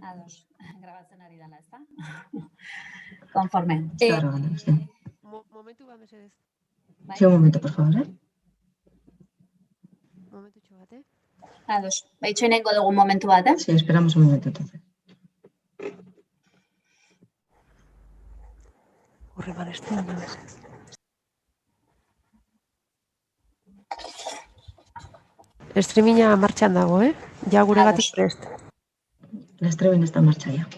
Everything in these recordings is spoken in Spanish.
Ados, grabatzen ari dela, ezta? Conforme. Está grabando, sí. Momentu bat, mesedez. Sí, un momento, por favor, ¿eh? Momentutxo bat, Ados, itxoinengo dugu momentu bat, Sí, esperamos un momento entonces. Horre barestu, mesedez. Streaminga martxan dago, Ja guregatik prest. La streaming está en marcha ya.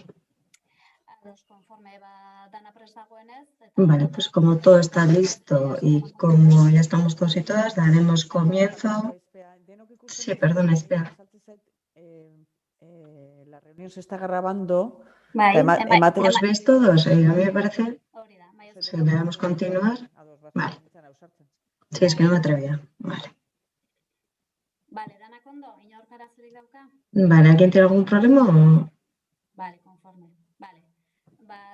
Ados, conforme dana prest dagoenez. Vale, pues como todo está listo y como ya estamos todos y todas, daremos comienzo. Sí, perdona, espera. La reunión se está grabando. ¿Os veis todos? A mí me parece. Si debemos continuar. Vale. Sí, es que no me atrevía. Vale. Vale, danak ondo, inork arazorik dauka? Vale, ¿alguien tiene algún problema o...? Vale, conforme. Vale.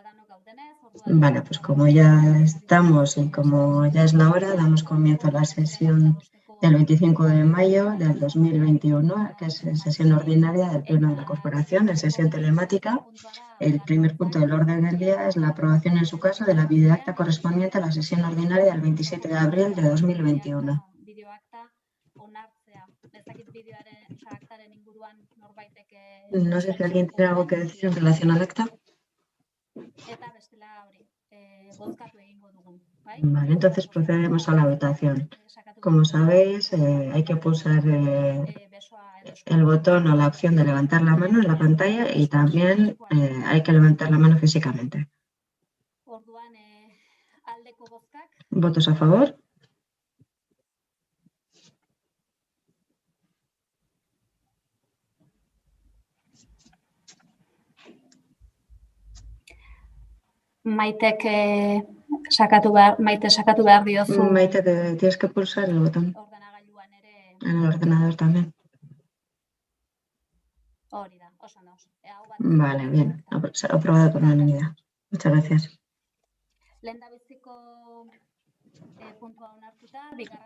Danok gaudenez, Vale, pues como ya estamos y como ya es la hora, damos comienzo a la sesión del 25 de mayo del 2021, que es sesión ordinaria del Pleno de la Corporación, en sesión telemática. El primer punto del orden del día es la aprobación en su caso de la videoacta correspondiente a la sesión ordinaria del 27 de abril de 2021. No sé si alguien tiene algo que decir en relación al acta. Vale, entonces procedemos a la votación. Como sabéis, hay que pulsar el botón o la opción de levantar la mano en la pantalla y también hay que levantar la mano físicamente. ¿Votos a favor? Maite sakatu behar diozu. Maite, tienes que pulsar el botón. En el ordenador también. Vale, bien. Aprobado por unanimidad. Muchas gracias.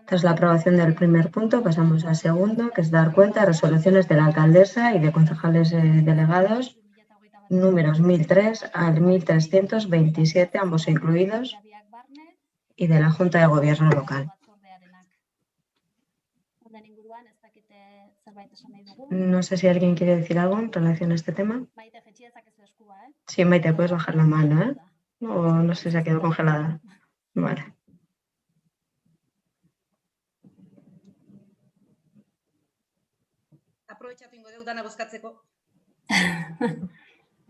Tras la aprobación del primer punto, pasamos al segundo, que es dar cuenta de resoluciones de la alcaldesa y de concejales delegados, números 1003 al 1327, ambos incluidos, y de la Junta de Gobierno local. No sé si alguien quiere decir algo en relación a este tema. Sí, Maite, puedes bajar la mano, ¿eh? O no sé si ha quedado congelada. Vale.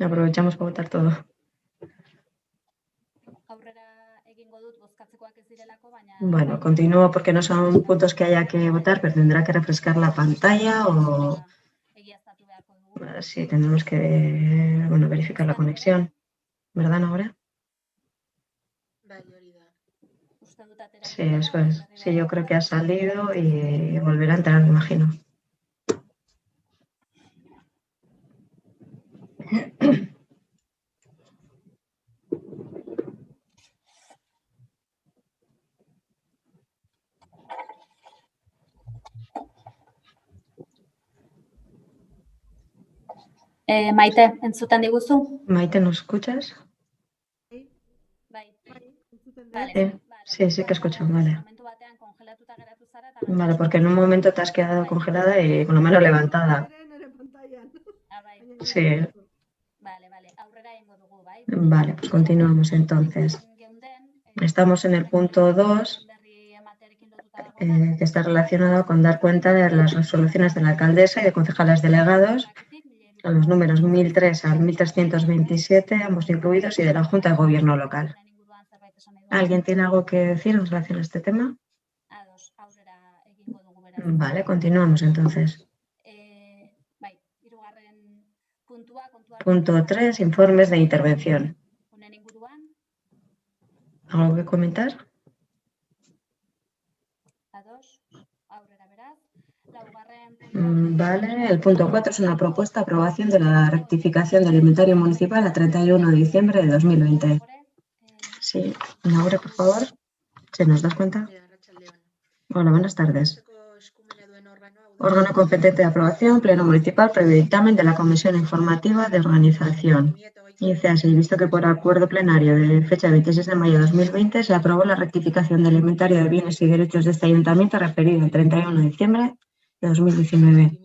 Aprovechamos para votar todo. Bueno, continúo porque no son puntos que haya que votar, pero tendrá que refrescar la pantalla o... Sí, tendremos que verificar la conexión. ¿Verdad, Nora? Sí, eso es. Sí, yo creo que ha salido y volverá a entrar, me imagino. Maite, entzuten diguzu? Maite, ¿nos escuchas? Vale. Sí, sí que escucho, vale. Vale, porque en un momento te has quedado congelada y con la mano levantada. Sí. Vale, pues continuamos entonces. Estamos en el punto 2, que está relacionado con dar cuenta de las resoluciones de la alcaldesa y de concejales delegados, a los números 1003 al 1327, ambos incluidos, y de la Junta de Gobierno local. ¿Alguien tiene algo que decir en relación a este tema? Vale, continuamos entonces. Punto 3, informes de intervención. ¿Algo que comentar? Vale, el punto 4 es una propuesta de aprobación de la rectificación del inventario municipal a 31 de diciembre de 2020. Sí, Laura, por favor. ¿Se nos das cuenta? Hola, buenas tardes. Órgano competente de aprobación, Pleno Municipal, previo dictamen de la Comisión Informativa de Organización. Y dice así, visto que por acuerdo plenario de fecha 26 de mayo de 2020 se aprobó la rectificación del inventario de bienes y derechos de este ayuntamiento referido al 31 de diciembre de 2019.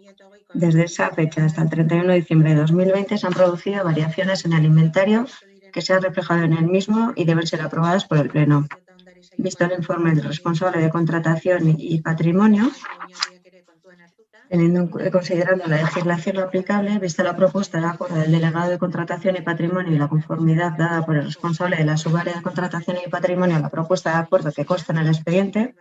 Desde esa fecha hasta el 31 de diciembre de 2020 se han producido variaciones en el inventario que se han reflejado en el mismo y deben ser aprobadas por el Pleno. Visto el informe del responsable de contratación y patrimonio, considerando la legislación aplicable, vista la propuesta de acuerdo del delegado de contratación y patrimonio y la conformidad dada por el responsable de la subárea de contratación y patrimonio a la propuesta de acuerdo que consta en el expediente,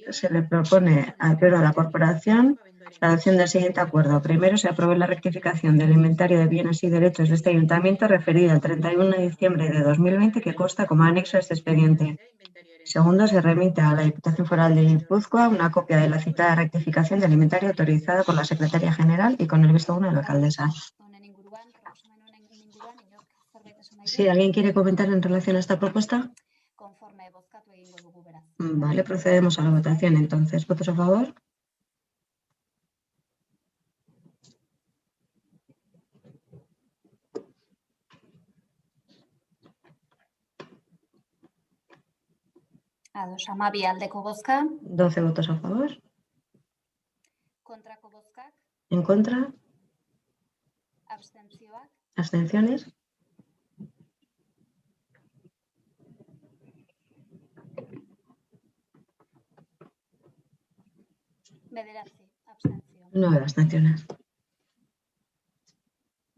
se le propone al Pleno de la Corporación la adopción del siguiente acuerdo. Primero, se apruebe la rectificación del inventario de bienes y derechos de este ayuntamiento referido al 31 de diciembre de 2020 que consta como anexo a este expediente. Segundo, se remite a la Diputación Foral de Guipúzcoa una copia de la citada rectificación del inventario autorizada por la Secretaría General y con el visto bueno de la alcaldesa. ¿Sí? ¿Alguien quiere comentar en relación a esta propuesta? Vale, procedemos a la votación entonces. ¿Votos a favor? Ados, 12 aldeko bozka. 12 votos a favor. Kontrako bozkak. ¿En contra? Abstentzioak. ¿Abstenciones? Bederatzi, abstentzio. 9 abstenciones.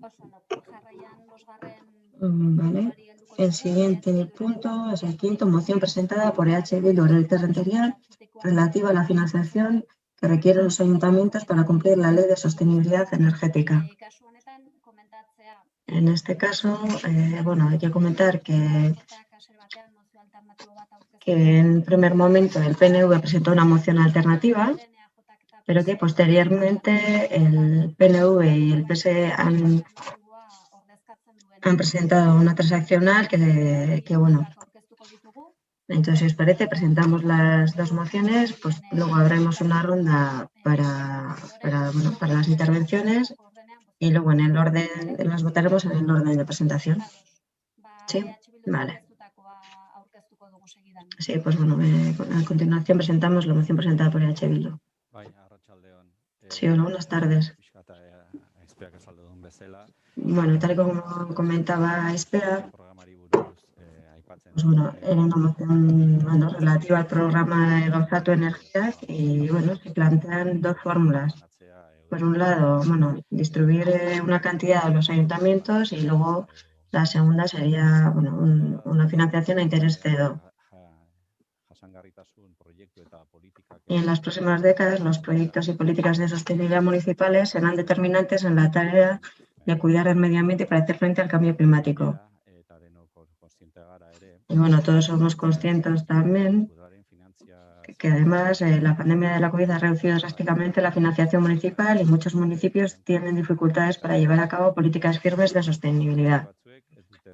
Oso ondo, jarraian bosgarren. Vale. El siguiente punto es el quinto, moción presentada por EH Bildu Territorial relativa a la financiación que requieren los ayuntamientos para cumplir la Ley de Sostenibilidad Energética. En este caso, bueno, hay que comentar que en primer momento el PNV presentó una moción alternativa, pero que posteriormente el PNV y el PSE han presentado una transaccional que bueno, entonces si os parece presentamos las dos mociones, pues luego habremos una ronda para las intervenciones y luego en el orden, las votaremos en el orden de presentación. Sí, vale. Sí, pues bueno, a continuación presentamos la moción presentada por EH Bildu. Sí, hola, buenas tardes. Bueno, tal y como comentaba Espera, pues bueno, era una moción relativa al programa de Gauzatu Energías y bueno, se plantean dos fórmulas. Por un lado, bueno, distribuir una cantidad a los ayuntamientos y luego la segunda sería bueno, una financiación a interés cero. Y en las próximas décadas, los proyectos y políticas de sostenibilidad municipales serán determinantes en la tarea de cuidar el medio ambiente para hacer frente al cambio climático. Y bueno, todos somos conscientes también que además la pandemia de la COVID ha reducido drásticamente la financiación municipal y muchos municipios tienen dificultades para llevar a cabo políticas firmes de sostenibilidad.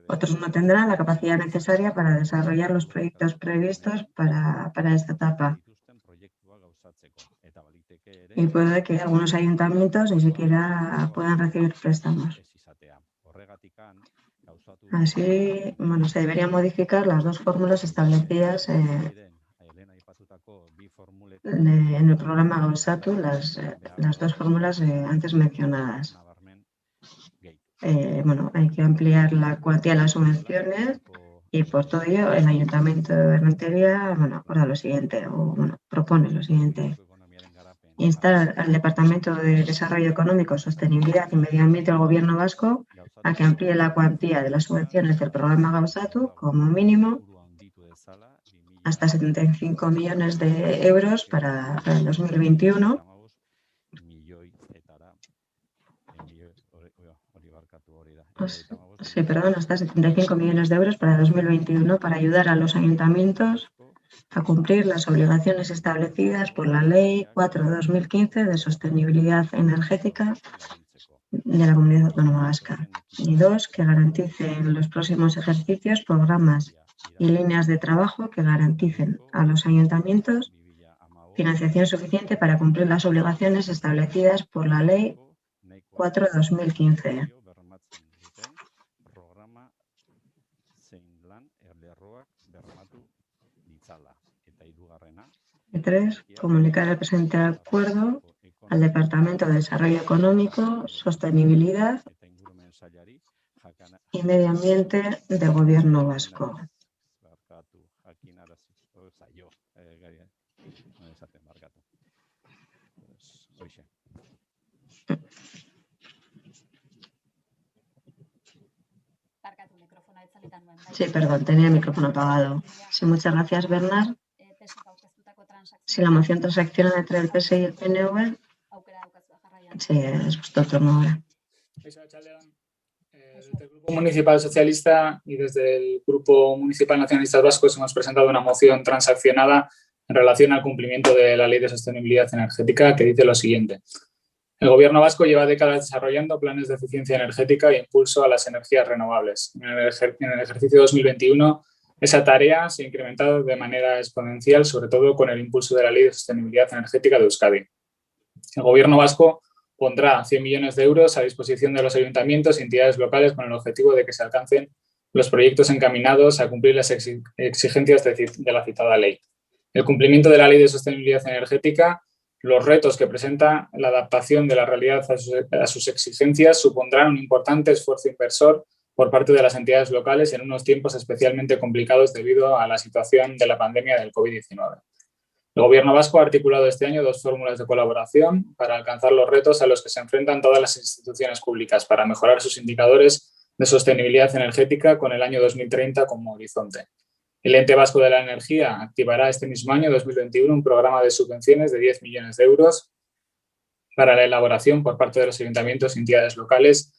Otros no tendrán la capacidad necesaria para desarrollar los proyectos previstos para esta etapa. Y puede que algunos ayuntamientos ni siquiera puedan recibir préstamos. Así, bueno, se deberían modificar las dos fórmulas establecidas en el programa Gauzatu, las dos fórmulas antes mencionadas. Bueno, hay que ampliar la cuantía de las subvenciones y por todo ello el Ayuntamiento de Rentería, bueno, acuerda lo siguiente, o bueno, propone lo siguiente. Instar al Departamento de Desarrollo Económico, Sostenibilidad y Medio Ambiente del Gobierno vasco a que amplíe la cuantía de las subvenciones del programa Gauzatu como mínimo hasta 75 millones de euros para el 2021. Sí, perdón, hasta 75 millones de euros para 2021 para ayudar a los ayuntamientos a cumplir las obligaciones establecidas por la Ley 4/2015 de Sostenibilidad Energética de la Comunidad Autónoma Vasca. Y dos, que garantice en los próximos ejercicios programas y líneas de trabajo que garanticen a los ayuntamientos financiación suficiente para cumplir las obligaciones establecidas por la Ley 4/2015. Y 3. Comunicar el presente acuerdo al Departamento de Desarrollo Económico, Sostenibilidad y Medio Ambiente del Gobierno Vasco. Sí, perdón, tenía el micrófono apagado. Sí, muchas gracias, Bernard. Si la moción transacciona entre el PSI y el PNV, sí, es vuestro turno ahora. Desde el Grupo Municipal Socialista y desde el Grupo Municipal Nacionalistas Vascos hemos presentado una moción transaccionada en relación al cumplimiento de la Ley de Sostenibilidad Energética, que dice lo siguiente. El Gobierno vasco lleva décadas desarrollando planes de eficiencia energética e impulso a las energías renovables. En el ejercicio 2021, esa tarea se ha incrementado de manera exponencial, sobre todo con el impulso de la Ley de Sostenibilidad Energética de Euskadi. El Gobierno vasco pondrá 100 millones de euros a disposición de los ayuntamientos y entidades locales con el objetivo de que se alcancen los proyectos encaminados a cumplir las exigencias de la citada ley. El cumplimiento de la Ley de Sostenibilidad Energética, los retos que presenta la adaptación de la realidad a sus exigencias supondrán un importante esfuerzo inversor por parte de las entidades locales en unos tiempos especialmente complicados debido a la situación de la pandemia del COVID-19. El Gobierno vasco ha articulado este año 2 fórmulas de colaboración para alcanzar los retos a los que se enfrentan todas las instituciones públicas para mejorar sus indicadores de sostenibilidad energética con el año 2030 como horizonte. El Ente Vasco de la Energía activará este mismo año 2021 un programa de subvenciones de 10 millones de euros para la elaboración por parte de los ayuntamientos y entidades locales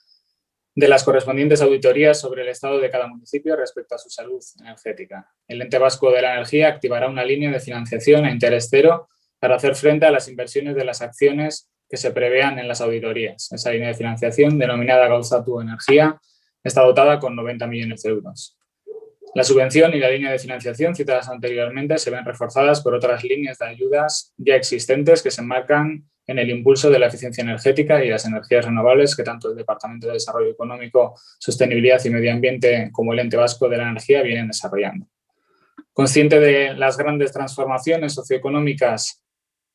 de las correspondientes auditorías sobre el estado de cada municipio respecto a su salud energética. El Ente Vasco de la Energía activará una línea de financiación a interés cero para hacer frente a las inversiones de las acciones que se prevean en las auditorías. Esa línea de financiación, denominada Gauzatu Energía, está dotada con 90 millones de euros. La subvención y la línea de financiación citadas anteriormente se ven reforzadas por otras líneas de ayudas ya existentes que se enmarcan en el impulso de la eficiencia energética y las energías renovables que tanto el Departamento de Desarrollo Económico, Sostenibilidad y Medio Ambiente como el Ente Vasco de la Energía vienen desarrollando. Consciente de las grandes transformaciones socioeconómicas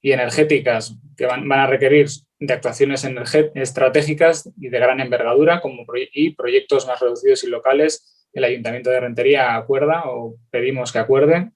y energéticas que van a requerir de actuaciones estratégicas y de gran envergadura y proyectos más reducidos y locales, el Ayuntamiento de Rentería acuerda o pedimos que acuerde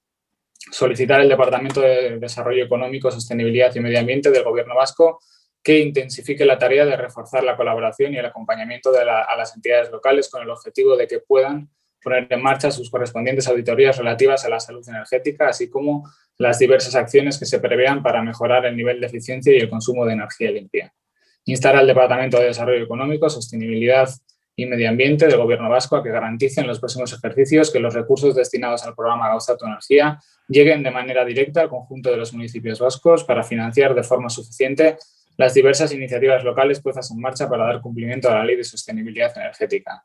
solicitar al Departamento de Desarrollo Económico, Sostenibilidad y Medio Ambiente del Gobierno vasco que intensifique la tarea de reforzar la colaboración y el acompañamiento a las entidades locales con el objetivo de que puedan poner en marcha sus correspondientes auditorías relativas a la salud energética, así como las diversas acciones que se prevean para mejorar el nivel de eficiencia y el consumo de energía limpia. Instar al Departamento de Desarrollo Económico, Sostenibilidad y Medio Ambiente del Gobierno vasco a que garantice en los próximos ejercicios que los recursos destinados al programa Gauzatu Energía lleguen de manera directa al conjunto de los municipios vascos para financiar de forma suficiente las diversas iniciativas locales puestas en marcha para dar cumplimiento a la Ley de Sostenibilidad Energética.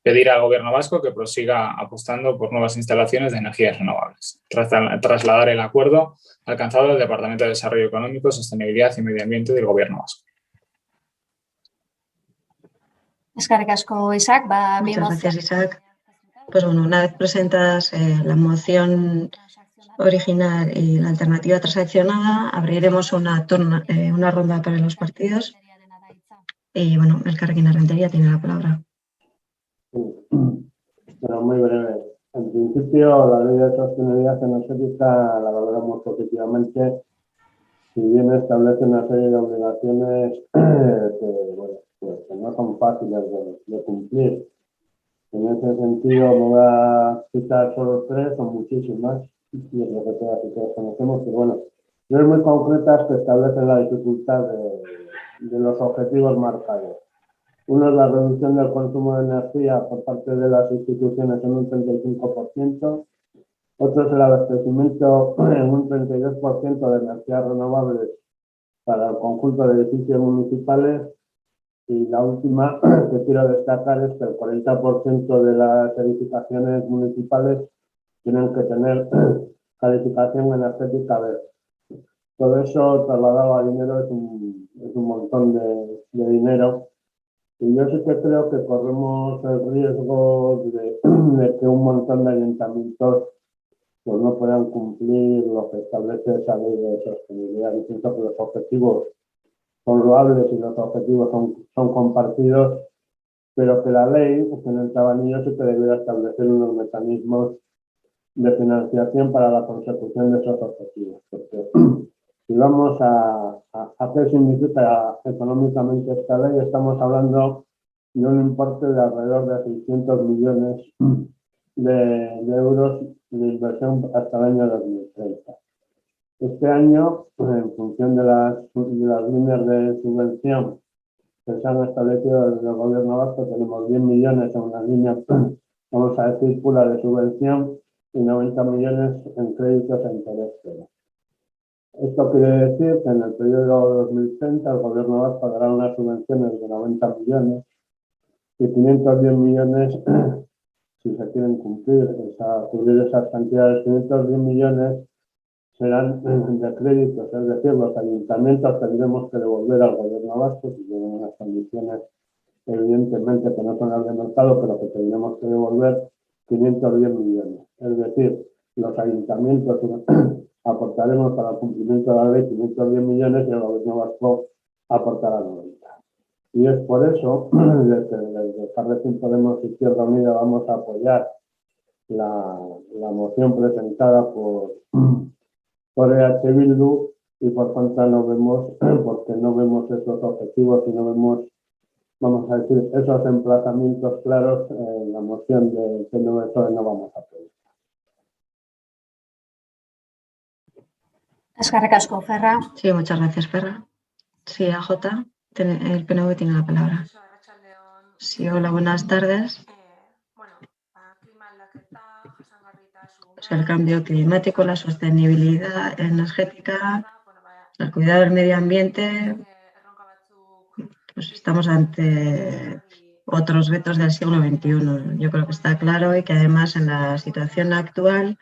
Pedir al Gobierno vasco que prosiga apostando por nuevas instalaciones de energías renovables. Trasladar el acuerdo alcanzado del Departamento de Desarrollo Económico, Sostenibilidad y Medio Ambiente del Gobierno vasco. Eskerrik asko, Isaac. Muchas gracias, Isaac. Pues bueno, una vez presentadas la moción original y la alternativa transaccionada, abriremos una ronda para los partidos. Y bueno, Elkarrekin Rentería tiene la palabra. Bueno, muy breve. En principio, la Ley de Sostenibilidad Energética la valoramos positivamente, si bien establece una serie de obligaciones que no son fáciles de cumplir. En ese sentido, me voy a citar solo 3, son muchísimas, y es lo que todas conocemos, pero bueno, 3 muy concretas que establecen la dificultad de los objetivos marcados. Uno es la reducción del consumo de energía por parte de las instituciones en un 35%, otro es el abastecimiento en un 32% de energías renovables para el conjunto de edificios municipales, y la última que quiero destacar es que el 40% de las edificaciones municipales tienen que tener calificación energética B. Todo eso trasladado a dinero es un montón de dinero. Y yo sí que creo que corremos el riesgo de que un montón de ayuntamientos pues no puedan cumplir lo que establece esa ley de sostenibilidad. Y pienso que los objetivos son loables y los objetivos son compartidos, pero que la ley, en el tabanillo, sí que debiera establecer unos mecanismos de financiación para la consecución de esos objetivos. Porque si vamos a qué significa económicamente esta ley, estamos hablando de un importe de alrededor de 600 millones de euros de inversión hasta el año 2030. Este año, en función de las líneas de subvención que se han establecido desde el Gobierno vasco, tenemos 10 millones en una línea, vamos a decir, pura de subvención y 90 millones en créditos a interés cero. Esto quiere decir que en el periodo 2030 el Gobierno vasco dará unas subvenciones de 90 millones y 510 millones, si se quieren cubrir esas cantidades, 510 millones serán de créditos, es decir, los ayuntamientos tendremos que devolver al Gobierno vasco, si tienen unas condiciones evidentemente que no son las del mercado, pero que tendremos que devolver 510 millones. Es decir, los ayuntamientos aportaremos para el cumplimiento de la ley 510 millones y el Gobierno vasco aportará 90. Y es por eso que desde Carrefour Podemos Izquierda Unida vamos a apoyar la moción presentada por EH Bildu y por contra no vemos, porque no vemos esos objetivos y no vemos, vamos a decir, esos emplazamientos claros en la moción de PNV no vamos a apoyar. Eskerrik asko, Ferra. Sí, muchas gracias, Ferra. Sí, AJ, el PNV tiene la palabra. Sí, hola, buenas tardes. Pues el cambio climático, la sostenibilidad energética, el cuidado del medio ambiente, pues estamos ante otros retos del siglo XXI. Yo creo que está claro y que además en la situación actual,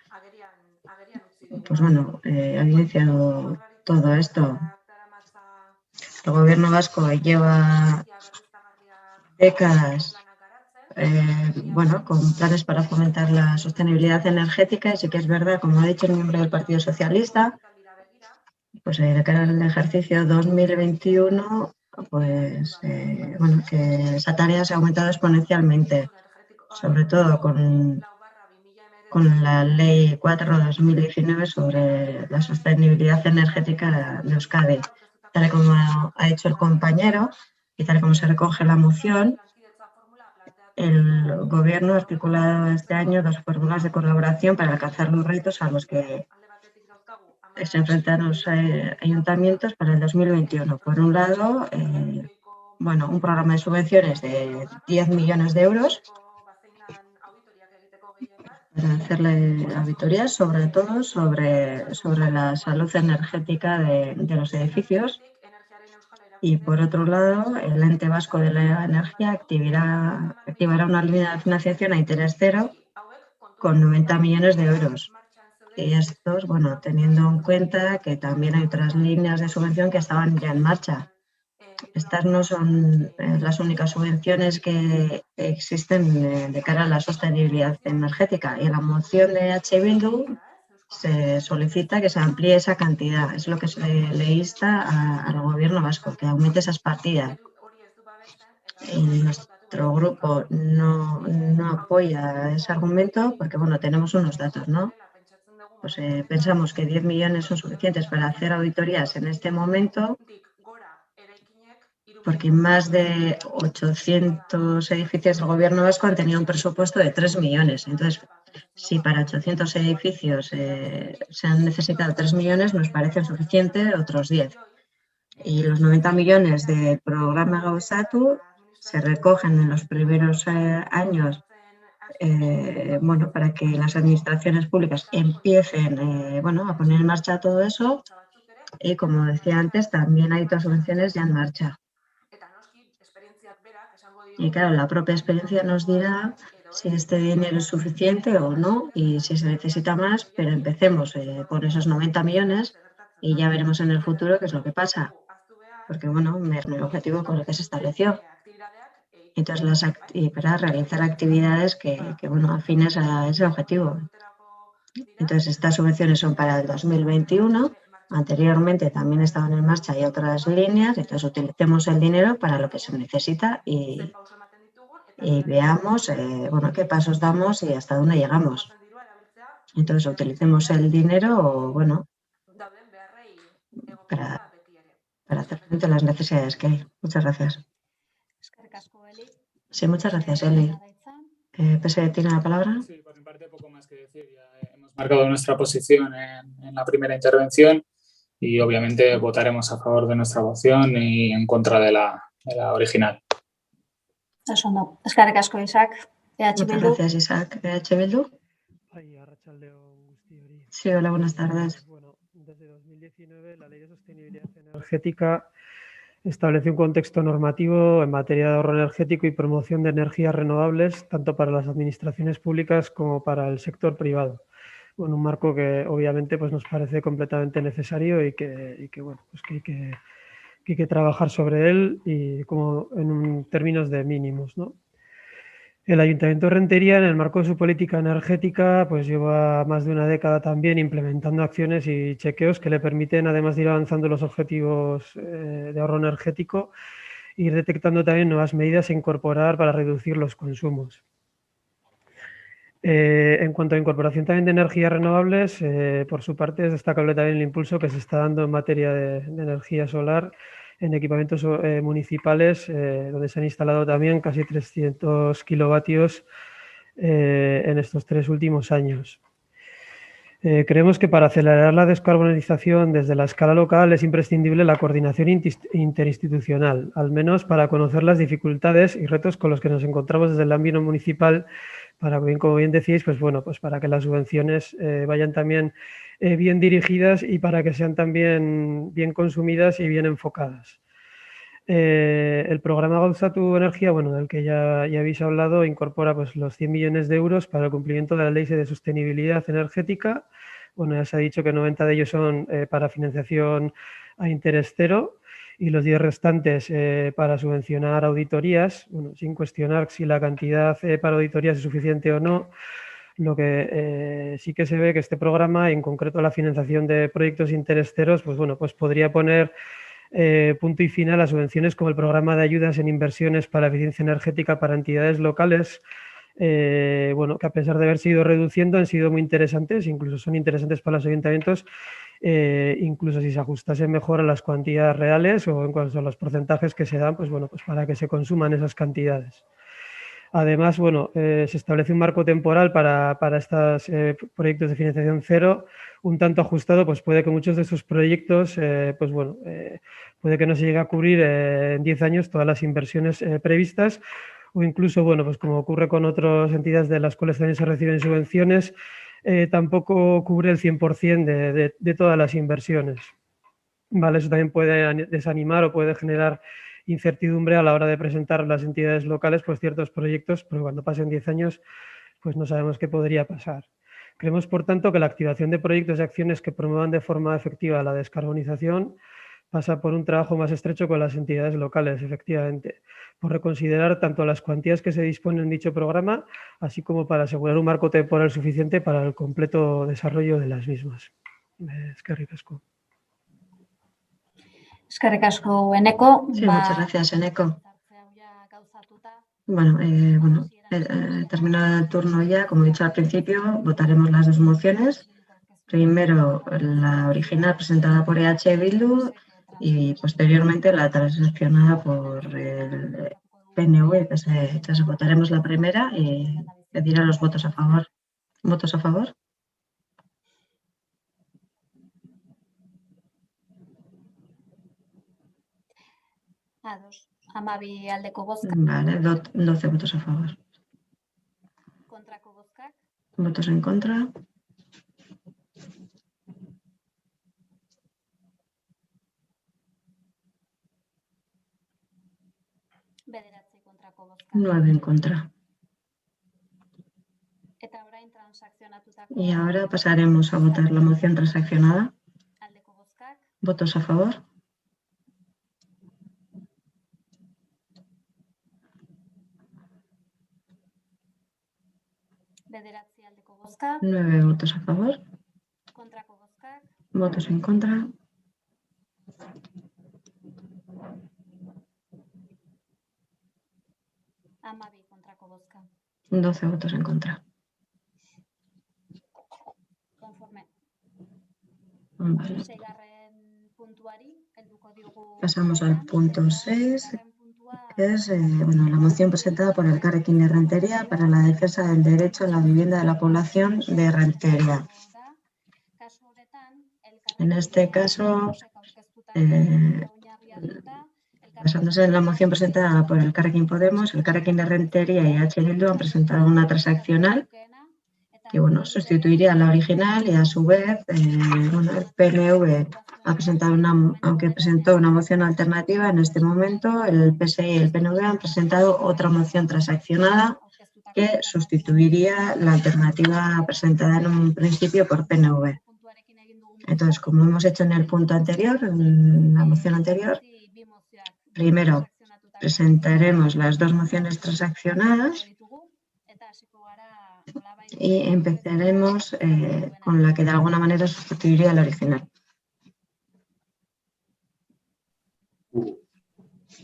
pues bueno, ha evidenciado todo esto. El Gobierno vasco lleva décadas con planes para fomentar la sostenibilidad energética y sí que es verdad, como ha dicho el miembro del Partido Socialista, pues de cara al ejercicio 2021, pues que esa tarea se ha aumentado exponencialmente, sobre todo con la Ley 4/2019 sobre la sostenibilidad energética de Euskadi. Tal y como ha dicho el compañero y tal y como se recoge en la moción, el Gobierno ha articulado este año 2 fórmulas de colaboración para alcanzar los retos a los que se enfrentan los ayuntamientos para el 2021. Por un lado, un programa de subvenciones de 10 millones de euros para hacerle auditorías, sobre todo sobre la salud energética de los edificios. Y por otro lado, el Ente Vasco de la Energía activará una línea de financiación a interés cero con 90 millones de euros. Y estos, teniendo en cuenta que también hay otras líneas de subvención que estaban ya en marcha. Estas no son las únicas subvenciones que existen de cara a la sostenibilidad energética. Y en la moción de H. Bildu se solicita que se amplíe esa cantidad. Es lo que se le insta al Gobierno vasco, que aumente esas partidas. Y nuestro grupo no apoya ese argumento porque, tenemos unos datos, ¿no? Pues pensamos que 10 millones son suficientes para hacer auditorías en este momento, porque más de 800 edificios del Gobierno vasco han tenido un presupuesto de 3 millones. Entonces, si para 800 edificios se han necesitado 3 millones, nos parecen suficientes otros 10. Y los 90 millones del programa Gauzatu se recogen en los primeros años para que las administraciones públicas empiecen a poner en marcha todo eso. Y como decía antes, también hay otras subvenciones ya en marcha. Y claro, la propia experiencia nos dirá si este dinero es suficiente o no y si se necesita más, pero empecemos con esos 90 millones y ya veremos en el futuro qué es lo que pasa, porque bueno, es el objetivo con el que se estableció. Entonces, para realizar actividades que bueno, afines a ese objetivo. Entonces, estas subvenciones son para el 2021. Anteriormente también estaban en marcha y otras líneas, entonces utilicemos el dinero para lo que se necesita y veamos bueno, qué pasos damos y hasta dónde llegamos. Entonces, utilicemos el dinero bueno, para hacer frente a las necesidades que hay. Muchas gracias. Sí, muchas gracias, Eli. PSE tiene la palabra. Sí, por mi parte poco más que decir. Ya hemos marcado nuestra posición en la primera intervención y obviamente votaremos a favor de nuestra moción y en contra de la original. Eso no. Eskerrik asko, Isaac. Muchas gracias, Isaac. EH Bildu. Sí, hola, buenas tardes. Bueno, desde 2019 la Ley de Sostenibilidad Energética establece un contexto normativo en materia de ahorro energético y promoción de energías renovables, tanto para las administraciones públicas como para el sector privado. Bueno, un marco que obviamente pues, nos parece completamente necesario y que bueno, pues que hay que trabajar sobre él y como en términos de mínimos, ¿no? El Ayuntamiento de Rentería, en el marco de su política energética, pues lleva más de una década también implementando acciones y chequeos que le permiten, además de ir avanzando los objetivos de ahorro energético, ir detectando también nuevas medidas a incorporar para reducir los consumos. En cuanto a incorporación también de energías renovables, por su parte es destacable también el impulso que se está dando en materia de energía solar en equipamientos municipales, donde se han instalado también casi 300 kilovatios en estos 3 últimos años. Creemos que para acelerar la descarbonización desde la escala local es imprescindible la coordinación interinstitucional, al menos para conocer las dificultades y retos con los que nos encontramos desde el ámbito municipal, para, como bien decís, pues bueno, pues para que las subvenciones vayan también bien dirigidas y para que sean también bien consumidas y bien enfocadas. El programa Gauzatu Energía, bueno, del que ya habéis hablado, incorpora pues, los 100 millones de euros para el cumplimiento de la Ley de Sostenibilidad Energética. Bueno, ya se ha dicho que 90 de ellos son para financiación a interés cero y los 10 restantes para subvencionar auditorías, bueno, sin cuestionar si la cantidad para auditorías es suficiente o no. Lo que sí que se ve que este programa, en concreto la financiación de proyectos interesteros, pues bueno, pues podría poner punto y final a subvenciones como el programa de ayudas en inversiones para eficiencia energética para entidades locales, bueno, que a pesar de haberse ido reduciendo han sido muy interesantes, incluso son interesantes para los ayuntamientos, incluso si se ajustasen mejor a las cuantías reales o en cuanto a los porcentajes que se dan, pues bueno, pues para que se consuman esas cantidades. Además, bueno, se establece un marco temporal para estos proyectos de financiación cero, un tanto ajustado, pues puede que muchos de estos proyectos, pues bueno, puede que no se llegue a cubrir en 10 años todas las inversiones previstas, o incluso, bueno, pues como ocurre con otras entidades de las cuales también se reciben subvenciones, tampoco cubre el 100% de todas las inversiones. Vale, eso también puede desanimar o puede generar incertidumbre a la hora de presentar a las entidades locales pues ciertos proyectos, porque cuando pasen 10 años pues no sabemos qué podría pasar. Creemos, por tanto, que la activación de proyectos y acciones que promuevan de forma efectiva la descarbonización pasa por un trabajo más estrecho con las entidades locales, efectivamente, por reconsiderar tanto las cuantías que se disponen en dicho programa, así como para asegurar un marco temporal suficiente para el completo desarrollo de las mismas. Eskerrik asko. Eskerrik asko, Eneko. Sí, muchas gracias, Eneko. Bueno, terminado el turno ya, como he dicho al principio, votaremos las 2 mociones. Primero la original presentada por EH Bildu y posteriormente la transaccionada por el PNV y PSE. Entonces votaremos la primera y pediré los votos a favor. ¿Votos a favor? Hamabi aldeko bozka. Vale, 12 votos a favor. Kontrako bozkak. Votos en contra. Bederatzi kontrako bozkak. 9 en contra. Eta orain transakzionatutako. Y ahora pasaremos a votar la moción transaccionada. Aldeko bozkak. ¿Votos a favor? Bederatzi aldeko bozka. 9 votos a favor. Kontrako bozkak. Votos en contra. Hamabi kontrako bozka. 12 votos en contra. Konforme. Vale. Seigarren puntuari, helduko diogu. Pasamos al punto 6, Seigarren puntua, que es la moción presentada por el Elkarrekin de Rentería para la defensa del derecho a la vivienda de la población de Rentería. Kasu honetan, En este caso, oinarria hartuta, basándose en la moción presentada por el Elkarrekin Podemos, el Elkarrekin de Rentería y H. Bildu han presentado una transaccional que sustituiría a la original y a su vez el PNV aunque presentó una moción alternativa, en este momento el PSE y el PNV han presentado otra moción transaccionada que sustituiría la alternativa presentada en un principio por PNV. Entonces, como hemos hecho en el punto anterior, en la moción anterior, primero presentaremos las dos mociones transaccionadas y empezaremos con la que de alguna manera sustituiría la original.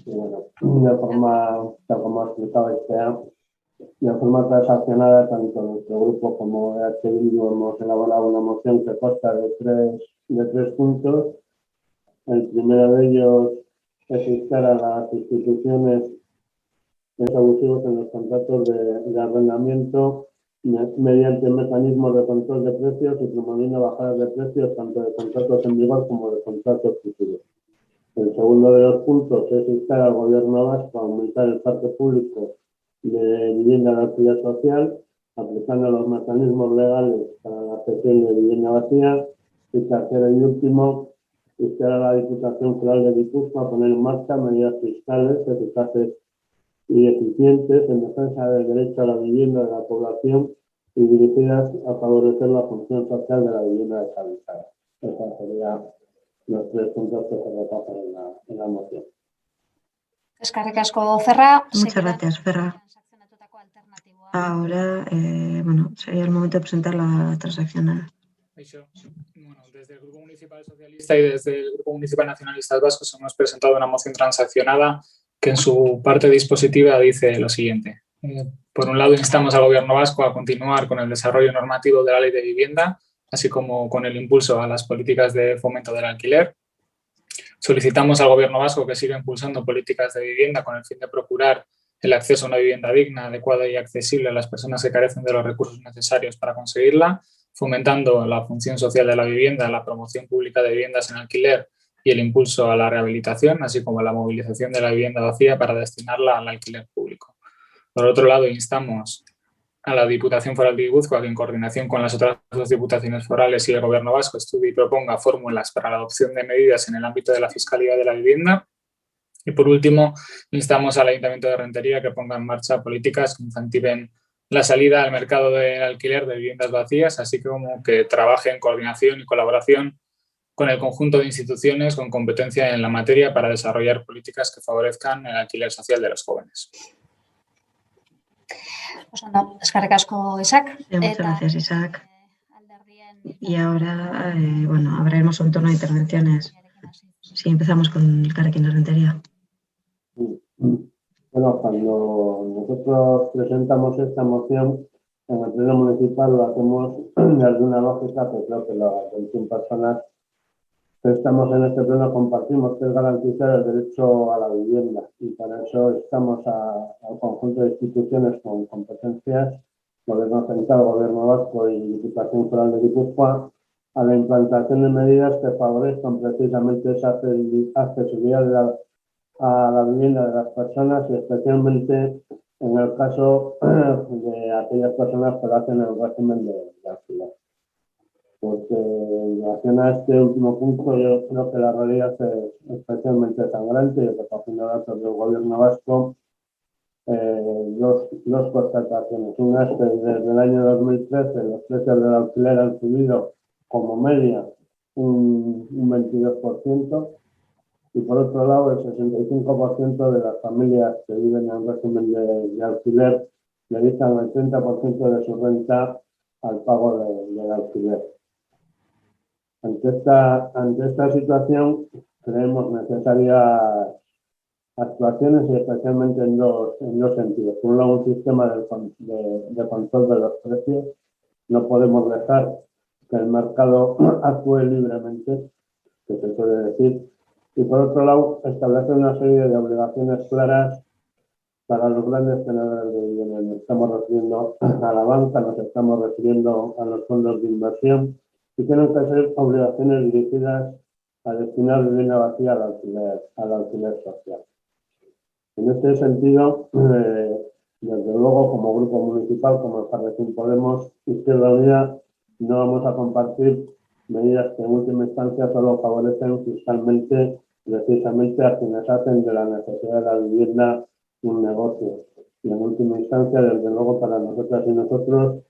Bueno, de forma, tal como ha explicado de forma transaccionada, tanto nuestro grupo como EH Bildu hemos elaborado una moción que consta de tres puntos. El primero de ellos es instar a las instituciones abusivos en los contratos de arrendamiento mediante mecanismos de control de precios y promoviendo bajadas de precios tanto de contratos en vigor como de contratos futuros. El segundo de los puntos es instar al Gobierno vasco a aumentar el parque público de vivienda de alquiler social, aplicando los mecanismos legales para la cesión de vivienda vacía. Y tercero y último, instar a la Diputación Foral de Guipúzcoa a poner en marcha medidas fiscales eficaces y eficientes en defensa del derecho a la vivienda de la población y dirigidas a favorecer la función social de la vivienda deshabitada. Esa sería los tres puntos que se recogen en la moción. Eskerrik asko, Ferra. Muchas gracias, Ferra. Ahora, sería el momento de presentar la transaccional. Bueno, desde el Grupo Municipal Socialista y desde el Grupo Municipal Nacionalistas Vascos hemos presentado una moción transaccionada que en su parte dispositiva dice lo siguiente. Por un lado, instamos al Gobierno vasco a continuar con el desarrollo normativo de la Ley de Vivienda, así como con el impulso a las políticas de fomento del alquiler. Solicitamos al Gobierno vasco que siga impulsando políticas de vivienda con el fin de procurar el acceso a una vivienda digna, adecuada y accesible a las personas que carecen de los recursos necesarios para conseguirla, fomentando la función social de la vivienda, la promoción pública de viviendas en alquiler y el impulso a la rehabilitación, así como la movilización de la vivienda vacía para destinarla al alquiler público. Por otro lado, instamos a la Diputación Foral de Guipúzcoa que en coordinación con las otras dos diputaciones forales y el Gobierno vasco estudie y proponga fórmulas para la adopción de medidas en el ámbito de la fiscalidad de la vivienda. Y por último, instamos al Ayuntamiento de Rentería que ponga en marcha políticas que incentiven la salida al mercado del alquiler de viviendas vacías, así como que trabaje en coordinación y colaboración con el conjunto de instituciones con competencia en la materia para desarrollar políticas que favorezcan el alquiler social de los jóvenes. Eskerrik asko, Isaac. Muchas gracias, Isaac. Y ahora, abriremos un turno de intervenciones. Sí, empezamos con el Elkarrekin de Rentería. Bueno, cuando nosotros presentamos esta moción en el Pleno Municipal lo hacemos desde una lógica que creo que las 21 personas que estamos en este pleno compartimos, que es garantizar el derecho a la vivienda. Y para eso estamos al conjunto de instituciones con competencias, Gobierno Central, Gobierno Vasco y Diputación Foral de Guipúzcoa, a la implantación de medidas que favorezcan precisamente esa accesibilidad a la vivienda de las personas y especialmente en el caso de aquellas personas que lo hacen en el régimen de alquiler. Porque en relación a este último punto yo creo que la realidad es especialmente sangrante y recogiendo datos del Gobierno vasco, dos constataciones. Una es que desde el año 2013 los precios del alquiler han subido como media un 22%, y por otro lado el 65% de las familias que viven en régimen de alquiler dedican el 30% de su renta al pago del alquiler. Ante esta situación creemos necesarias actuaciones y especialmente en dos sentidos. Por un lado, un sistema de control de los precios. No podemos dejar que el mercado actúe libremente, que se suele decir. Y por otro lado, establecer una serie de obligaciones claras para los grandes tenedores de vivienda. Nos estamos refiriendo a la banca, nos estamos refiriendo a los fondos de inversión, y tienen que ser obligaciones dirigidas a destinar vivienda vacía al alquiler social. En este sentido, desde luego, como grupo municipal, como Elkarrekin Podemos, Izquierda Unida, no vamos a compartir medidas que en última instancia solo favorecen fiscalmente precisamente a quienes hacen de la necesidad de la vivienda un negocio. Y en última instancia, desde luego, para nosotras y nosotros,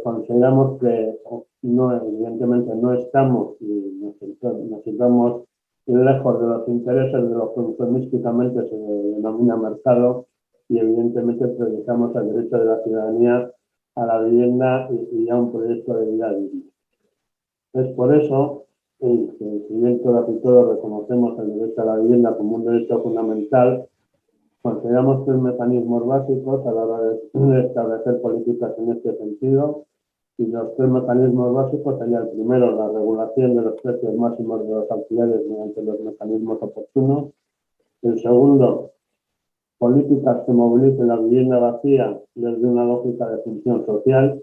consideramos que evidentemente no estamos y nos situamos lejos de los intereses de lo que eufemísticamente se denomina mercado, y evidentemente priorizamos el derecho de la ciudadanía a la vivienda y a un proyecto de vida digna. Es por eso que, si bien todas y todos reconocemos el derecho a la vivienda como un derecho fundamental, consideramos tres mecanismos básicos a la hora de establecer políticas en este sentido. Y los tres mecanismos básicos serían: el primero, la regulación de los precios máximos de los alquileres mediante los mecanismos oportunos. El segundo, políticas que movilicen la vivienda vacía desde una lógica de función social.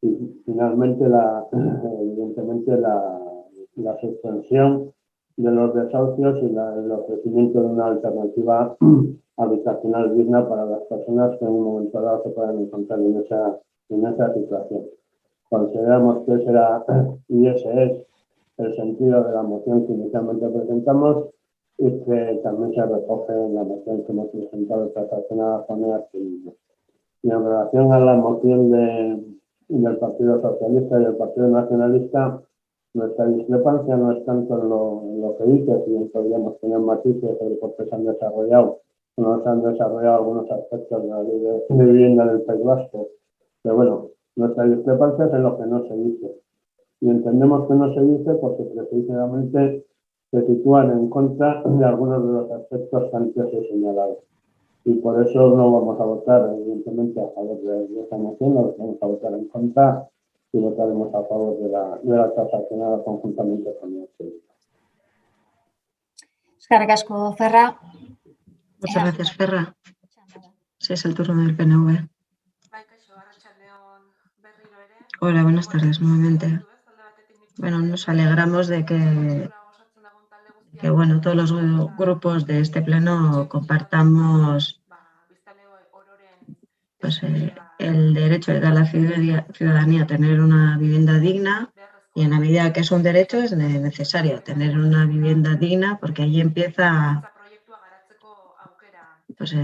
Y finalmente, evidentemente, la suspensión de los desahucios y el ofrecimiento de una alternativa habitacional digna para las personas que en un momento dado se puedan encontrar en esa situación. Consideramos que ese es el sentido de la moción que inicialmente presentamos y que también se recoge en la moción que hemos presentado transaccionada con EH. Y en relación a la moción del Partido Socialista y del Partido Nacionalista, nuestra discrepancia no es tanto en lo que dice, si bien podríamos tener matices sobre por qué se han desarrollado o no se han desarrollado algunos aspectos de la ley de vivienda del País Vasco. Pero bueno, nuestra discrepancia es en lo que no se dice. Y entendemos que no se dice porque precisamente se sitúan en contra de algunos de los aspectos que antes he señalado. Y por eso no vamos a votar, evidentemente, a favor de esta moción, no vamos a votar en contra y votaremos a favor de la transaccionada conjuntamente con el PNV. Eskerrik asko, Ferra. Muchas gracias, Ferra. Sí, es el turno del PNV. Hola, buenas tardes nuevamente. Bueno, nos alegramos de que bueno, todos los grupos de este pleno compartamos pues, el derecho de la ciudadanía a tener una vivienda digna, y en la medida que es un derecho es necesario tener una vivienda digna, porque ahí empieza pues,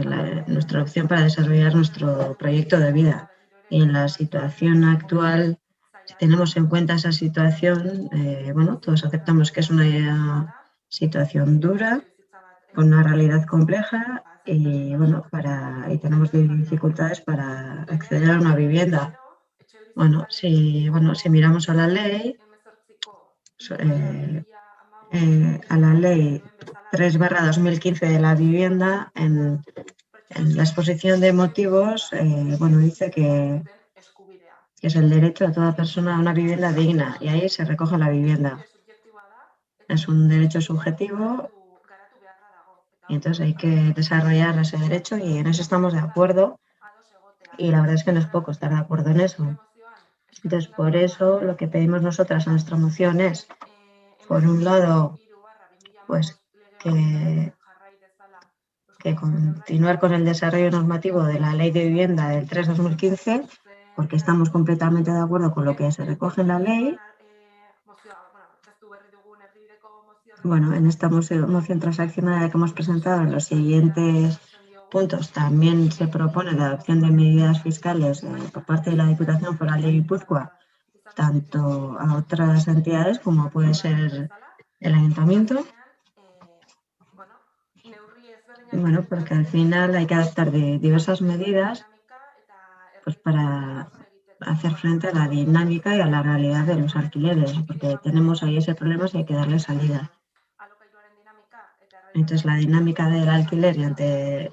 nuestra opción para desarrollar nuestro proyecto de vida. Y en la situación actual, si tenemos en cuenta esa situación, bueno, todos aceptamos que es una situación dura, con una realidad compleja y, bueno, y tenemos dificultades para acceder a una vivienda. Bueno, si miramos a la ley, a la ley 3/2015 de la vivienda, en la exposición de motivos, bueno, dice que es el derecho de toda persona a una vivienda digna, y ahí se recoge la vivienda. Es un derecho subjetivo y entonces hay que desarrollar ese derecho, y en eso estamos de acuerdo, y la verdad es que no es poco estar de acuerdo en eso. Entonces, por eso lo que pedimos nosotras en nuestra moción es, por un lado, pues que continuar con el desarrollo normativo de la Ley de Vivienda del 3/2015, porque estamos completamente de acuerdo con lo que se recoge en la ley. Bueno, en esta moción transaccionada que hemos presentado, en los siguientes puntos también se propone la adopción de medidas fiscales por parte de la Diputación Foral de Guipúzcoa tanto a otras entidades como puede ser el ayuntamiento. Bueno, porque al final hay que adoptar diversas medidas pues, para hacer frente a la dinámica y a la realidad de los alquileres, porque tenemos ahí ese problema y hay que darle salida. Entonces, la dinámica del alquiler y ante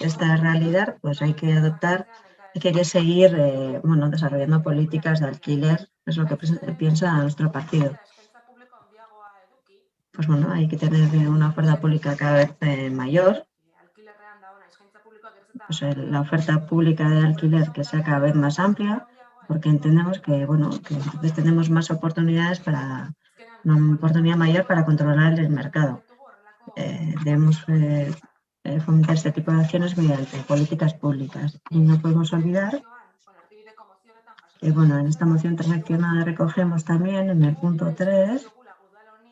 esta realidad, pues hay que adoptar, hay que seguir bueno, desarrollando políticas de alquiler, es lo que piensa nuestro partido. Pues bueno, hay que tener una oferta pública cada vez mayor. Pues la oferta pública de alquiler que sea cada vez más amplia, porque entendemos que, bueno, que entonces tenemos más oportunidades para, una oportunidad mayor para controlar el mercado. Debemos fomentar este tipo de acciones mediante políticas públicas. Y no podemos olvidar que, bueno, en esta moción transaccionada recogemos también en el punto 3,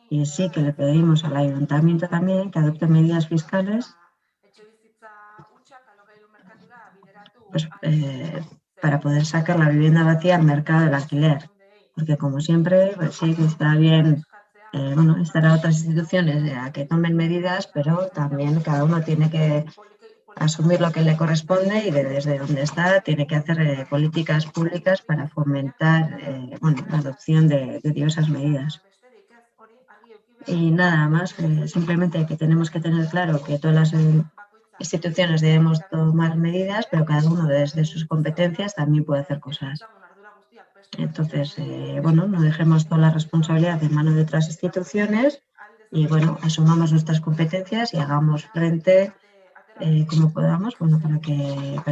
y sí que le pedimos al ayuntamiento también que adopte medidas fiscales pues, para poder sacar la vivienda vacía al mercado del alquiler. Porque como siempre, pues sí que está bien bueno, instar a otras instituciones a que tomen medidas, pero también cada uno tiene que asumir lo que le corresponde y desde donde está tiene que hacer políticas públicas para fomentar bueno, la adopción de diversas medidas. Y nada más, simplemente que tenemos que tener claro que todas las instituciones debemos tomar medidas, pero cada uno desde sus competencias también puede hacer cosas. Entonces, bueno, no dejemos toda la responsabilidad en manos de otras instituciones y, bueno, asumamos nuestras competencias y hagamos frente como podamos, bueno, para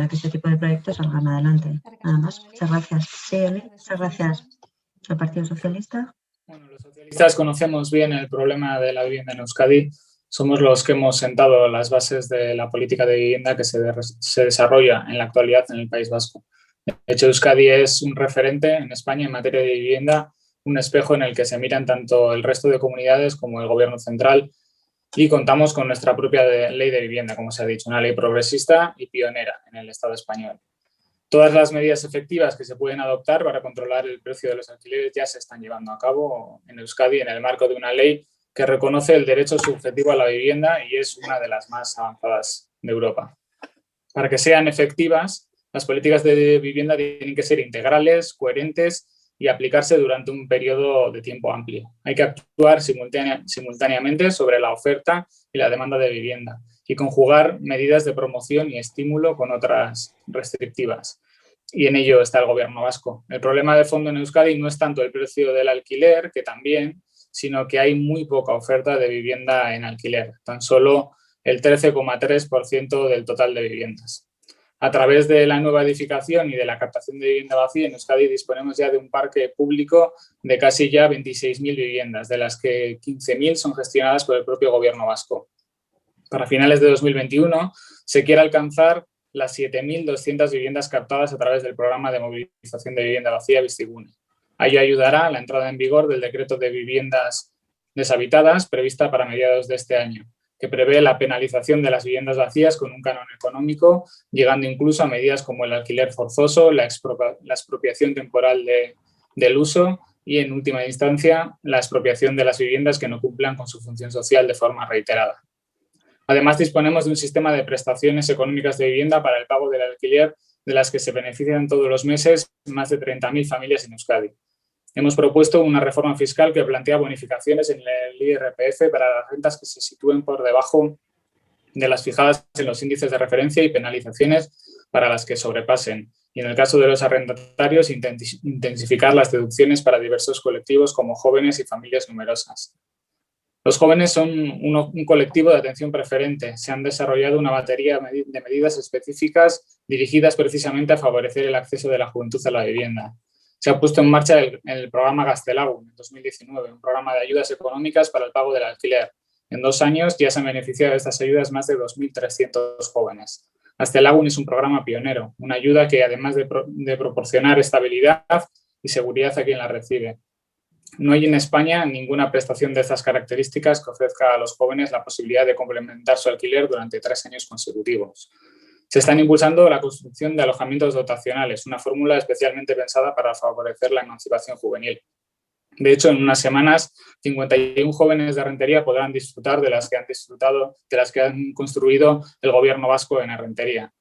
que este tipo de proyectos salgan adelante. Nada más. Muchas gracias. Sí, Eli, muchas gracias. ¿El Partido Socialista? Bueno, los socialistas conocemos bien el problema de la vivienda en Euskadi. Somos los que hemos sentado las bases de la política de vivienda que se desarrolla en la actualidad en el País Vasco. De hecho, Euskadi es un referente en España en materia de vivienda, un espejo en el que se miran tanto el resto de comunidades como el Gobierno central, y contamos con nuestra propia ley de vivienda, como se ha dicho, una ley progresista y pionera en el Estado español. Todas las medidas efectivas que se pueden adoptar para controlar el precio de los alquileres ya se están llevando a cabo en Euskadi en el marco de una ley que reconoce el derecho subjetivo a la vivienda y es una de las más avanzadas de Europa. Para que sean efectivas, las políticas de vivienda tienen que ser integrales, coherentes y aplicarse durante un periodo de tiempo amplio. Hay que actuar simultáneamente sobre la oferta y la demanda de vivienda y conjugar medidas de promoción y estímulo con otras restrictivas. Y en ello está el Gobierno vasco. El problema de fondo en Euskadi no es tanto el precio del alquiler, que también, sino que hay muy poca oferta de vivienda en alquiler, tan solo el 13,3% del total de viviendas. A través de la nueva edificación y de la captación de vivienda vacía, en Euskadi disponemos ya de un parque público de casi ya 26.000 viviendas, de las que 15.000 son gestionadas por el propio Gobierno vasco. Para finales de 2021 se quiere alcanzar las 7.200 viviendas captadas a través del programa de movilización de vivienda vacía Bizigune. A ello ayudará la entrada en vigor del decreto de viviendas deshabitadas prevista para mediados de este año, que prevé la penalización de las viviendas vacías con un canon económico, llegando incluso a medidas como el alquiler forzoso, la expropiación temporal del uso y, en última instancia, la expropiación de las viviendas que no cumplan con su función social de forma reiterada. Además, disponemos de un sistema de prestaciones económicas de vivienda para el pago del alquiler, de las que se benefician todos los meses más de 30.000 familias en Euskadi. Hemos propuesto una reforma fiscal que plantea bonificaciones en el IRPF para las rentas que se sitúen por debajo de las fijadas en los índices de referencia y penalizaciones para las que sobrepasen. Y en el caso de los arrendatarios, intensificar las deducciones para diversos colectivos como jóvenes y familias numerosas. Los jóvenes son un colectivo de atención preferente. Se han desarrollado una batería de medidas específicas dirigidas precisamente a favorecer el acceso de la juventud a la vivienda. Se ha puesto en marcha el programa Gaztelagun en 2019, un programa de ayudas económicas para el pago del alquiler. En 2 años ya se han beneficiado de estas ayudas más de 2.300 jóvenes. Gaztelagun es un programa pionero, una ayuda que, además de proporcionar estabilidad y seguridad a quien la recibe, no hay en España ninguna prestación de estas características que ofrezca a los jóvenes la posibilidad de complementar su alquiler durante 3 años consecutivos. Se están impulsando la construcción de alojamientos dotacionales, una fórmula especialmente pensada para favorecer la emancipación juvenil. De hecho, en unas semanas, 51 jóvenes de Rentería podrán disfrutar de las que han construido el gobierno vasco en Rentería.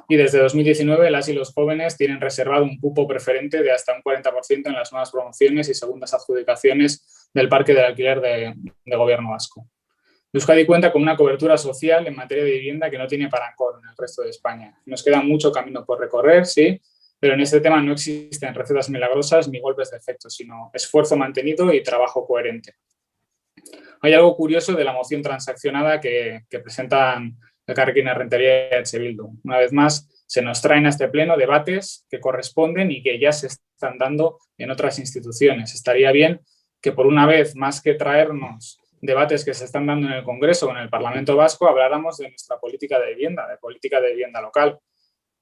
Y desde 2019, las y los jóvenes tienen reservado un cupo preferente de hasta un 40% en las nuevas promociones y segundas adjudicaciones del parque de alquiler de gobierno vasco. Euskadi cuenta con una cobertura social en materia de vivienda que no tiene parangón en el resto de España. Nos queda mucho camino por recorrer, sí, pero en este tema no existen recetas milagrosas ni golpes de efecto, sino esfuerzo mantenido y trabajo coherente. Hay algo curioso de la moción transaccionada que presentan Elkarrekin Errenteria y EH Bildu. Una vez más, se nos traen a este pleno debates que corresponden y que ya se están dando en otras instituciones. Estaría bien que por una vez, más que traernos debates que se están dando en el Congreso o en el Parlamento Vasco, habláramos de nuestra política de vivienda local.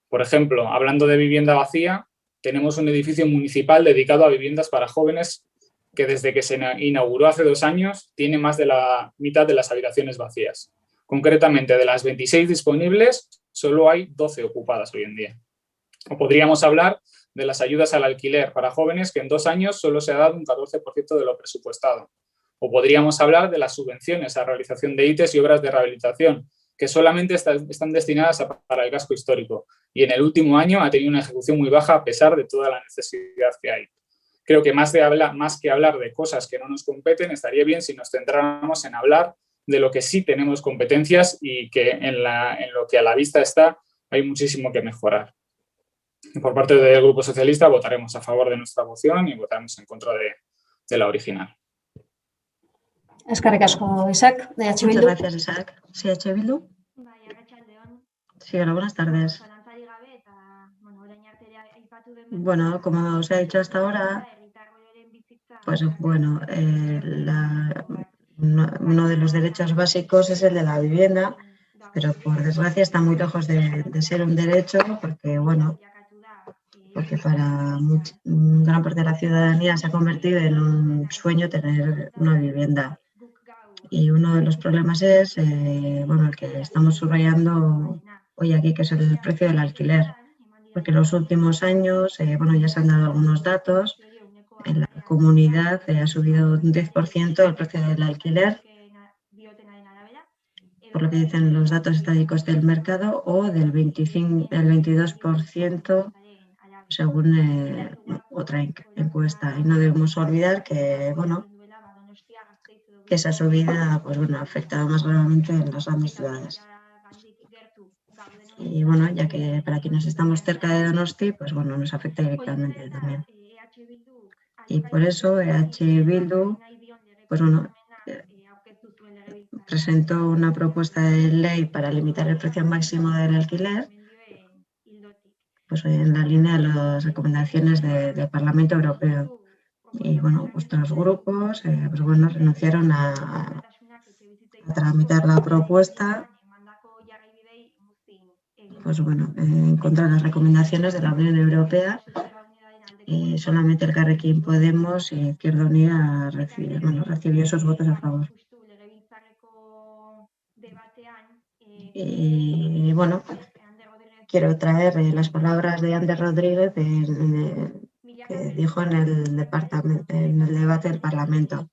Por ejemplo, hablando de vivienda vacía, tenemos un edificio municipal dedicado a viviendas para jóvenes que desde que se inauguró hace 2 años tiene más de la mitad de las habitaciones vacías. Concretamente, de las 26 disponibles, solo hay 12 ocupadas hoy en día. O podríamos hablar de las ayudas al alquiler para jóvenes, que en 2 años solo se ha dado un 14% de lo presupuestado. O podríamos hablar de las subvenciones a realización de ITES y obras de rehabilitación, que solamente están destinadas para el casco histórico. Y en el último año ha tenido una ejecución muy baja a pesar de toda la necesidad que hay. Creo que más que hablar de cosas que no nos competen, estaría bien si nos centráramos en hablar de lo que sí tenemos competencias y que en lo que a la vista está hay muchísimo que mejorar. Por parte del Grupo Socialista votaremos a favor de nuestra moción y votaremos en contra de la original. Eskerrik asko, Isaac, de EH Muchas Bildu. gracias, Isaac. Sí, EH Bildu. Sí, hola, buenas tardes. Bueno, como os he dicho hasta ahora, pues bueno, uno de los derechos básicos es el de la vivienda, pero por desgracia está muy lejos de ser un derecho porque, bueno, porque para gran parte de la ciudadanía se ha convertido en un sueño tener una vivienda. Y uno de los problemas es, bueno, el que estamos subrayando hoy aquí, que es el precio del alquiler. Porque en los últimos años, bueno, ya se han dado algunos datos, en la comunidad ha subido un 10% el precio del alquiler, por lo que dicen los datos estadísticos del mercado, o del 22% según otra encuesta. Y no debemos olvidar que, bueno, que esa subida, pues bueno, ha afectado más gravemente en las grandes ciudades. Y bueno, ya que para quienes estamos cerca de Donosti, pues bueno, nos afecta directamente también. Y por eso EH Bildu, pues bueno, presentó una propuesta de ley para limitar el precio máximo del alquiler, pues en la línea de las recomendaciones del Parlamento Europeo. Y bueno, vuestros grupos, pues bueno, renunciaron a tramitar la propuesta, pues bueno, en contra de las recomendaciones de la Unión Europea. Y solamente el Elkarrekin Podemos y Izquierda Unida recibió esos votos a favor. Y bueno, quiero traer las palabras de Ander Rodríguez que dijo en el debate del Parlamento.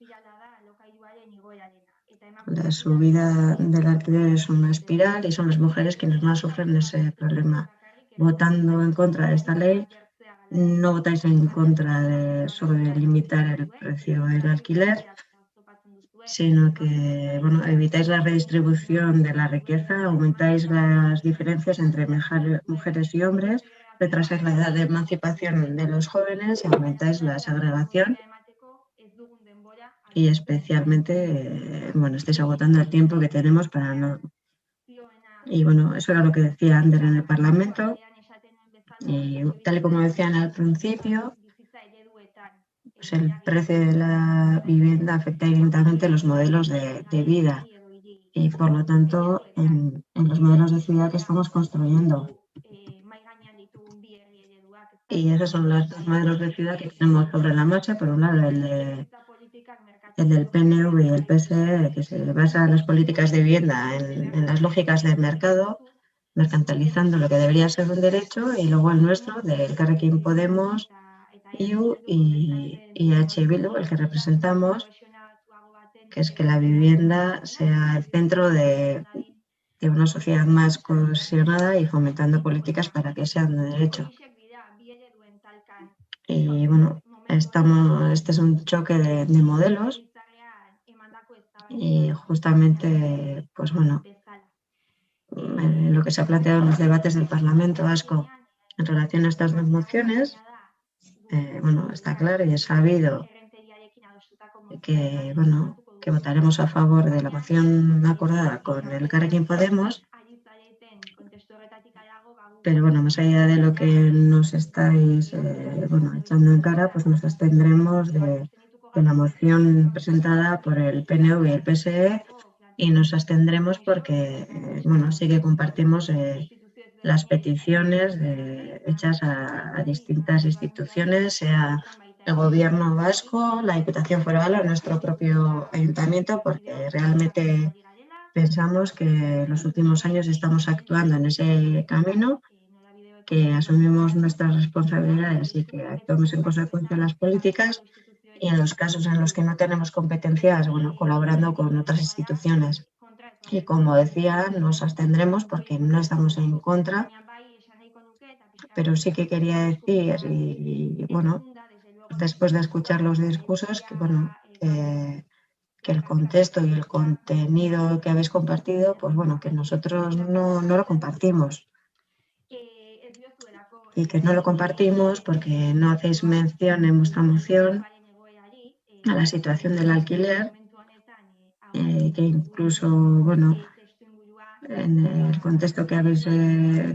La subida del alquiler es una espiral y son las mujeres quienes más sufren ese problema. Votando en contra de esta ley, no votáis en contra sobre limitar el precio del alquiler, sino que bueno, evitáis la redistribución de la riqueza, aumentáis las diferencias entre mujeres y hombres, retrasáis la edad de emancipación de los jóvenes y aumentáis la segregación. Y especialmente, bueno, estáis agotando el tiempo que tenemos para no... Y bueno, eso era lo que decía Ander en el Parlamento. Y tal y como decían al principio, pues el precio de la vivienda afecta directamente los modelos de vida y, por lo tanto, en los modelos de ciudad que estamos construyendo. Y esos son los dos modelos de ciudad que tenemos sobre la marcha. Por un lado, el del PNV y el PSE, que se basa en las políticas de vivienda en las lógicas del mercado, mercantilizando lo que debería ser un derecho, y luego el nuestro, del Elkarrekin Podemos, IU y EH Bildu, el que representamos, que es que la vivienda sea el centro de una sociedad más cohesionada y fomentando políticas para que sean de derecho. Y bueno, este es un choque de modelos y justamente, pues bueno, lo que se ha planteado en los debates del Parlamento Vasco en relación a estas dos mociones, bueno, está claro y es sabido que, bueno, que votaremos a favor de la moción acordada con el Elkarrekin Podemos, pero bueno, más allá de lo que nos estáis echando en cara, pues nos abstendremos de la moción presentada por el PNV y el PSE, y nos abstendremos porque bueno, sí que compartimos las peticiones hechas a distintas instituciones, sea el Gobierno vasco, la Diputación Foral o nuestro propio ayuntamiento, porque realmente pensamos que en los últimos años estamos actuando en ese camino, que asumimos nuestras responsabilidades y que actuamos en consecuencia de las políticas, y en los casos en los que no tenemos competencias, bueno, colaborando con otras instituciones. Y como decía, nos abstendremos porque no estamos en contra, pero sí que quería decir, y bueno, después de escuchar los discursos, que bueno, que el contexto y el contenido que habéis compartido, pues bueno, que nosotros no lo compartimos. Y que no lo compartimos porque no hacéis mención en vuestra moción a la situación del alquiler, que incluso, bueno, en el contexto que habéis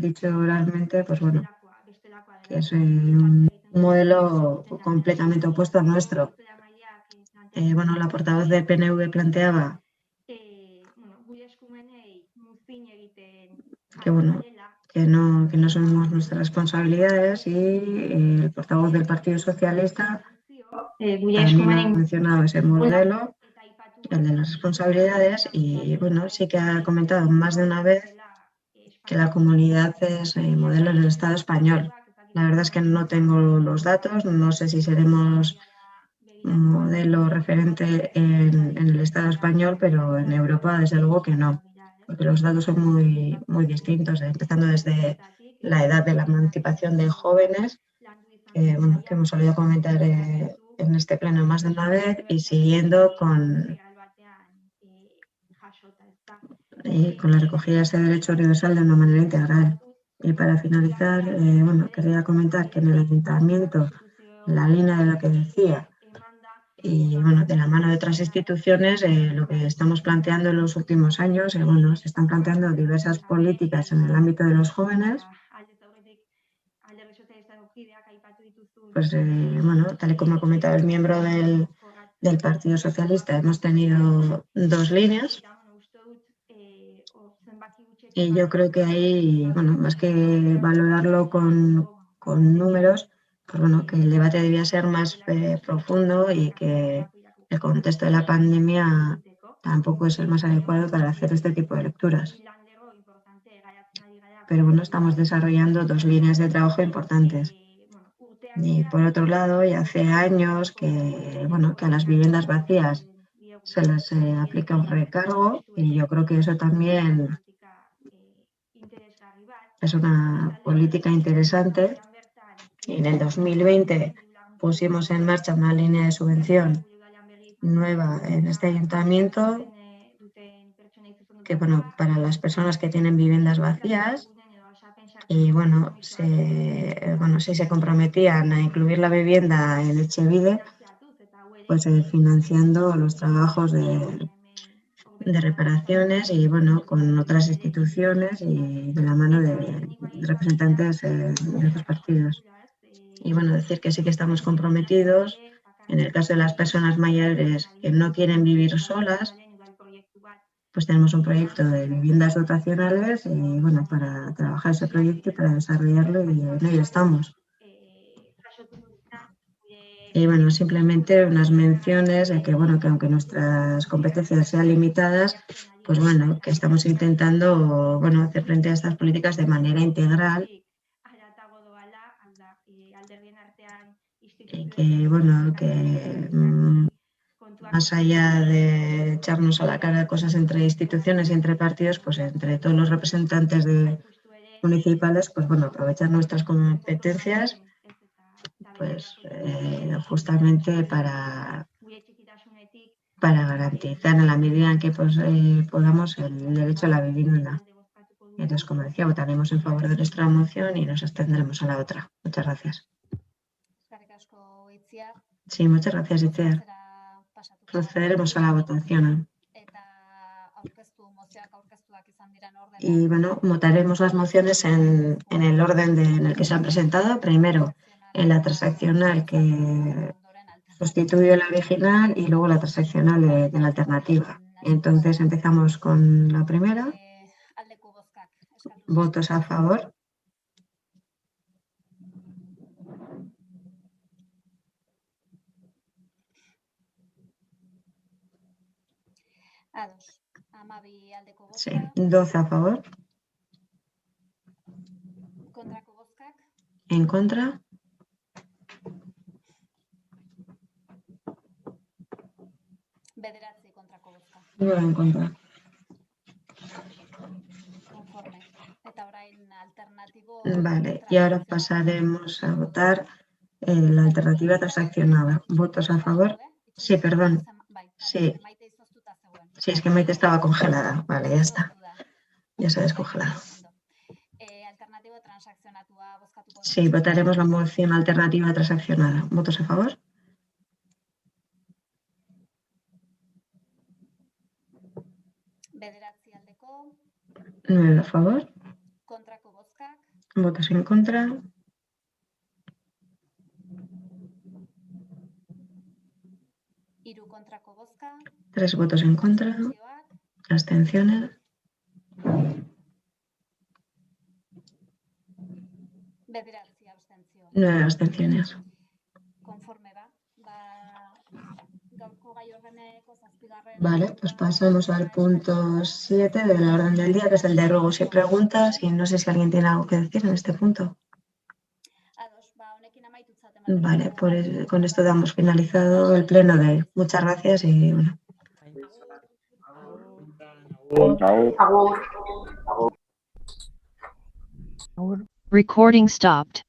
dicho oralmente, pues bueno, que es un modelo completamente opuesto al nuestro. Bueno, la portavoz del PNV planteaba que bueno, que no somos nuestras responsabilidades, y el portavoz del Partido Socialista también ha mencionado ese modelo, el de las responsabilidades, y bueno, sí que ha comentado más de una vez que la comunidad es modelo en el Estado español. La verdad es que no tengo los datos, no sé si seremos un modelo referente en el Estado español, pero en Europa desde luego que no, porque los datos son muy distintos, empezando desde la edad de la emancipación de jóvenes, que, bueno, que hemos solido comentar en este pleno más de una vez, y siguiendo con la recogida de ese derecho universal de una manera integral. Y para finalizar, bueno, quería comentar que en el ayuntamiento, en la línea de lo que decía, y bueno, de la mano de otras instituciones, lo que estamos planteando en los últimos años, bueno, se están planteando diversas políticas en el ámbito de los jóvenes. Pues bueno, tal y como ha comentado el miembro del Partido Socialista, hemos tenido dos líneas, y yo creo que ahí, bueno, más que valorarlo con números, pues bueno, que el debate debía ser más profundo, y que el contexto de la pandemia tampoco es el más adecuado para hacer este tipo de lecturas. Pero bueno, estamos desarrollando dos líneas de trabajo importantes. Y por otro lado, ya hace años que, bueno, que a las viviendas vacías se les aplica un recargo, y yo creo que eso también es una política interesante. Y en el 2020 pusimos en marcha una línea de subvención nueva en este ayuntamiento, que bueno, para las personas que tienen viviendas vacías, y bueno, si se comprometían a incluir la vivienda en Etxebide, pues financiando los trabajos de reparaciones, y bueno, con otras instituciones y de la mano de representantes de otros partidos. Y bueno, decir que sí que estamos comprometidos en el caso de las personas mayores que no quieren vivir solas. Pues tenemos un proyecto de viviendas dotacionales, y bueno, para trabajar ese proyecto y para desarrollarlo, y en ello estamos. Y bueno, simplemente unas menciones de que, bueno, que aunque nuestras competencias sean limitadas, pues bueno, que estamos intentando, bueno, hacer frente a estas políticas de manera integral y que, bueno, que más allá de echarnos a la cara cosas entre instituciones y entre partidos, pues entre todos los representantes municipales, pues bueno, aprovechar nuestras competencias, pues justamente para garantizar en la medida en que pues, podamos el derecho a la vivienda. Y entonces, como decía, votaremos en favor de nuestra moción y nos abstendremos a la otra. Muchas gracias. Sí, muchas gracias, Itziar. Procederemos a la votación. Y bueno, votaremos las mociones en el orden en el que se han presentado. Primero, en la transaccional que sustituye la original y luego la transaccional de la alternativa. Entonces empezamos con la primera. Votos a favor. Sí, 12 a favor. En contra. Nueve en contra. Vale, y ahora pasaremos a votar la alternativa transaccionada. ¿Votos a favor? Sí, perdón. Sí. Sí, es que Maite estaba congelada. Vale, ya está. Ya se ha descongelado. Sí, votaremos la moción alternativa transaccionada. ¿Votos a favor? Nueve a favor. ¿Votos en contra? Tres votos en contra. Abstenciones. Nueve abstenciones. Vale, pues pasamos al punto 7 de la orden del día, que es el de ruegos y preguntas. Y no sé si alguien tiene algo que decir en este punto. Vale, pues con esto damos finalizado el pleno de hoy. Muchas gracias y bueno. Recording stopped.